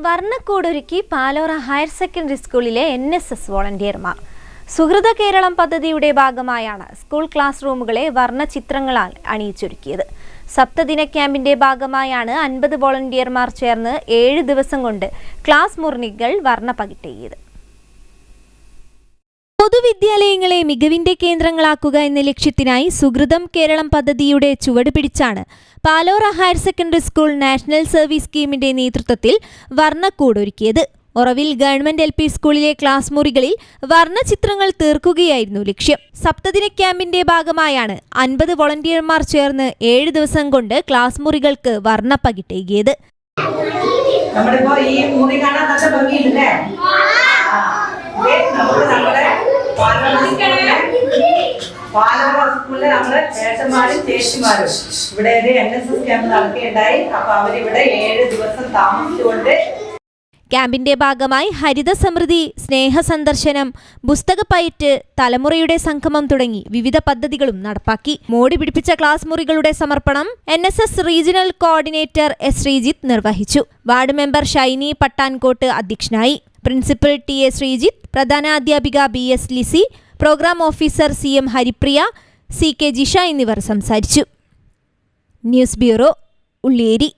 വർണ്ണക്കൂടൊരുക്കി Palora higher secondary സ്കൂളിലെ NSS വോളണ്ടിയർമാർ. സുഹൃത കേരളം പദ്ധതിയുടെ ഭാഗമായാണ് സ്കൂൾ ക്ലാസ് റൂമുകളെ വർണ്ണചിത്രങ്ങളാൽ അണിയിച്ചൊരുക്കിയത്. സപ്തദിന ക്യാമ്പിന്റെ ഭാഗമായാണ് 50 വോളണ്ടിയർമാർ ചേർന്ന് 7 ദിവസം കൊണ്ട് ക്ലാസ് മുറികൾ വർണ്ണ പകിട്ടിയത്. പൊതുവിദ്യാലയങ്ങളെ മികവിന്റെ കേന്ദ്രങ്ങളാക്കുക എന്ന ലക്ഷ്യത്തിനായി സുഹൃതം കേരളം പദ്ധതിയുടെ ചുവട് പിടിച്ചാണ് Palora higher secondary school national service സ്കീമിന്റെ നേതൃത്വത്തിൽ വർണ്ണക്കൂടൊരുക്കിയത്. ഒറവിൽ ഗവൺമെന്റ് LP സ്കൂളിലെ ക്ലാസ് മുറികളിൽ വർണ്ണചിത്രങ്ങൾ തീർക്കുകയായിരുന്നു ലക്ഷ്യം. സപ്തദിന ക്യാമ്പിന്റെ ഭാഗമായാണ് 50 വോളണ്ടിയർമാർ ചേർന്ന് 7 ദിവസം കൊണ്ട് ക്ലാസ് മുറികൾക്ക് വർണ്ണ പകിട്ടേകിയത്. പാലോറ സ്കൂളിലെ നമ്മുടെ ചേട്ടന്മാരും ചേച്ചിമാരും ഇവിടെ ഒരു NSS ക്യാമ്പ് നടക്കുകയുണ്ടായി. അപ്പൊ അവരിവിടെ 7 ദിവസം താമസിച്ചുകൊണ്ട് ക്യാമ്പിന്റെ ഭാഗമായി ഹരിത സമൃദ്ധി, സ്നേഹ സന്ദർശനം, പുസ്തകപ്പയറ്റ്, തലമുറയുടെ സംഗമം തുടങ്ങി വിവിധ പദ്ധതികളും നടപ്പാക്കി. മോടി പിടിപ്പിച്ച ക്ലാസ് മുറികളുടെ സമർപ്പണം NSS regional coordinator S. Sreejith നിർവഹിച്ചു. വാർഡ് മെമ്പർ ഷൈനി പട്ടാൻകോട്ട് അധ്യക്ഷനായി. പ്രിൻസിപ്പൽ TA ശ്രീജിത്ത്, പ്രധാനാധ്യാപിക BS Lissy, programme officer CM Haripriya, CK Jisha എന്നിവർ സംസാരിച്ചു. News bureau, Ulliyeri.